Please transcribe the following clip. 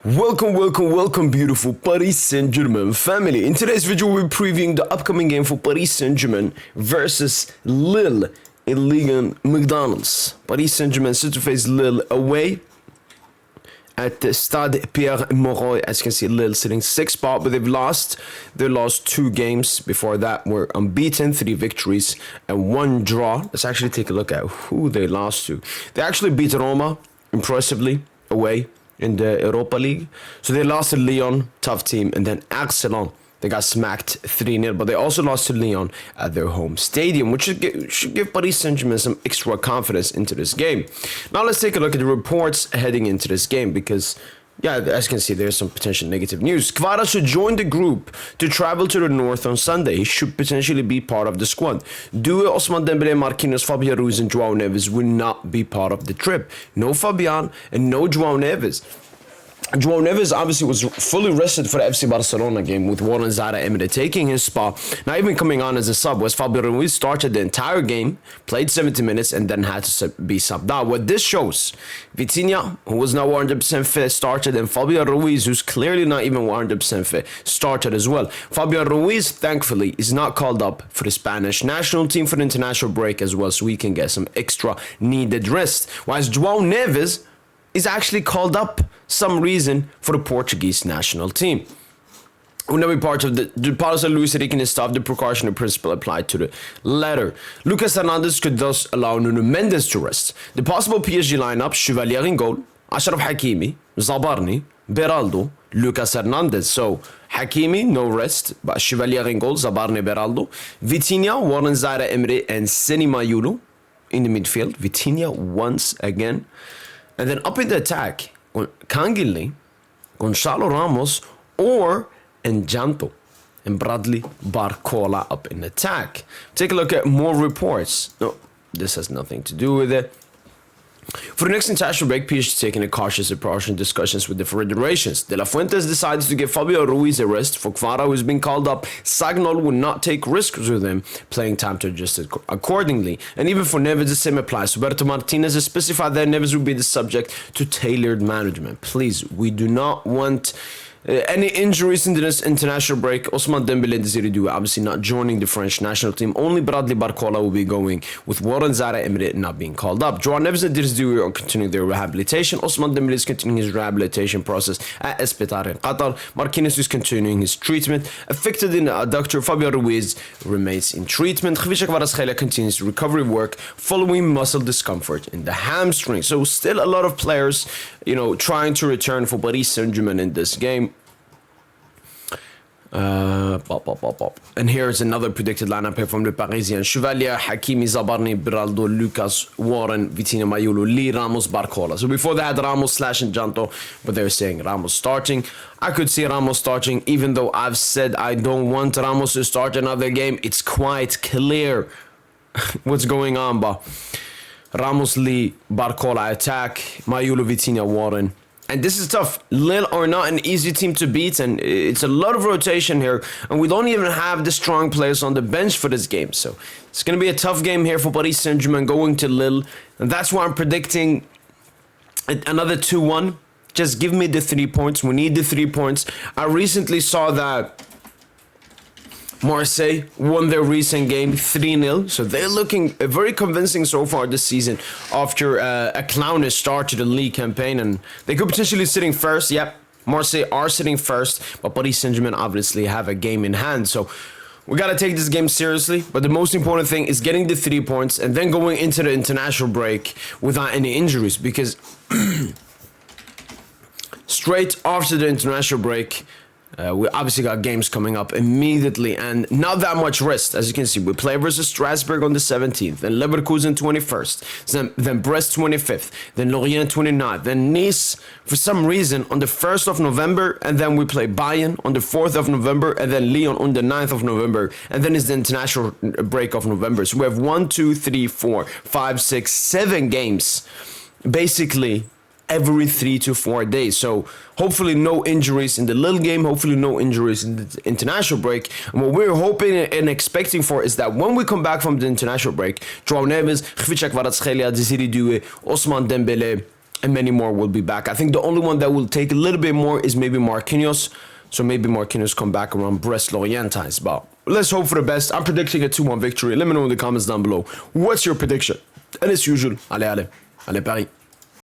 Welcome, beautiful Paris Saint-Germain family. In today's video, we're previewing the upcoming game for Paris Saint-Germain versus Lille in Ligue Mcdonalds. Paris Saint-Germain set to face Lille away at the Stade Pierre-Mauroy. As you can see, Lille sitting 6th spot, but they've lost. They lost 2 games. Before that, were unbeaten, 3 victories and 1 draw. Let's actually take a look at who they lost to. They actually beat Roma impressively away in the Europa League. So they lost to Lyon, tough team, and then Arsenal, they got smacked 3-0, but they also lost to Lyon at their home stadium, which should give Paris Saint-Germain some extra confidence into this game. Now let's take a look at the reports heading into this game, because yeah, as you can see, there's some potential negative news. Kvara should join the group to travel to the north on Sunday. He should potentially be part of the squad. Due Ousmane Dembélé, Marquinhos, Fabian Ruiz, and João Neves will not be part of the trip. No Fabian and no João Neves. João Neves obviously was fully rested for the FC Barcelona game, with Warren Zaïre-Emery taking his spot. Not even coming on as a sub, was Fabian Ruiz started the entire game, played 70 minutes, and then had to be subbed out. What this shows, Vitinha, who was not 100% fit, started, and Fabian Ruiz, who's clearly not even 100% fit, started as well. Fabian Ruiz, thankfully, is not called up for the Spanish national team for the international break as well, so we can get some extra needed rest. Whilst João Neves is actually called up some reason for the Portuguese national team. Will not be part of the policy of Luis Enrique and his staff. The precautionary principle applied to the letter. Lucas Hernandez could thus allow Nuno Mendes to rest. The possible PSG lineup: Chevalier in goal, Achraf Hakimi, Zabarni, Beraldo, Lucas Hernandez. So Hakimi, no rest, but Chevalier in goal, Zabarni, Beraldo, Vitinha, Warren Zaïre-Emery, and Seny Mayulu in the midfield. Vitinha once again. And then up in the attack, Kangili, Gonçalo Ramos, or Enjanto and Bradley Barcola up in attack. Take a look at more reports. No, this has nothing to do with it. For the next international break, PSG is taking a cautious approach in discussions with the federations. De La Fuentes decides to give Fabio Ruiz a rest. For Kvara, who's been called up, Sagnol will not take risks with him, playing time to adjust it accordingly. And even for Neves, the same applies. Roberto Martinez has specified that Neves will be the subject to tailored management. Please, we do not want any injuries in this international break. Ousmane Dembélé and Desiree Doué obviously not joining the French national team. Only Bradley Barcola will be going, with Warren Zaïre-Emery not being called up. João Neves and Desiree Doué are continuing their rehabilitation. Ousmane Dembélé is continuing his rehabilitation process at Espetar in Qatar. Marquinhos is continuing his treatment. Affected in the adductor, Fabian Ruiz remains in treatment. Khvicha Kvaratskhelia continues recovery work following muscle discomfort in the hamstring. So still a lot of players, trying to return for Paris Saint-Germain in this game. And here's another predicted lineup here from the Parisian: Chevalier, Hakimi, Zabarni, Beraldo, Lucas, Warren, Vitinha, Mayulu, Lee, Ramos, Barcola. So before they had Ramos / Enjanto, but they're saying Ramos starting. I could see Ramos starting, even though I've said I don't want Ramos to start another game. It's quite clear what's going on, but Ramos, Lee, Barcola attack, Mayulu, Vitinha, Warren. And this is tough. Lille are not an easy team to beat, and it's a lot of rotation here. And we don't even have the strong players on the bench for this game. So it's going to be a tough game here for Paris Saint-Germain going to Lille. And that's why I'm predicting another 2-1. Just give me the 3 points. We need the 3 points. I recently saw that Marseille won their recent game 3-0, so they're looking very convincing so far this season after a clownish start to the league campaign, and they could potentially sitting first. Yep, Marseille are sitting first, but Paris Saint-Germain obviously have a game in hand, so we got to take this game seriously. But the most important thing is getting the 3 points and then going into the international break without any injuries, because straight after the international break, we obviously got games coming up immediately and not that much rest. As you can see, we play versus Strasbourg on the 17th, then Leverkusen 21st, then Brest 25th, then Lorient 29th, then Nice for some reason on the 1st of November, and then we play Bayern on the 4th of November, and then Lyon on the 9th of November, and then it's the international break of November. So we have 1, 2, 3, 4, 5, 6, 7 games basically every 3 to 4 days. So hopefully no injuries in the Lille game, hopefully no injuries in the international break. And what we're hoping and expecting for is that when we come back from the international break, João Neves, Khvicha Kvaratskhelia, Desiree Doué, Ousmane Dembélé, and many more will be back. I think the only one that will take a little bit more is maybe Marquinhos. So maybe Marquinhos come back around Brest-Lorient times. But let's hope for the best. I'm predicting a 2-1 victory. Let me know in the comments down below. What's your prediction? And as usual, allez, Paris.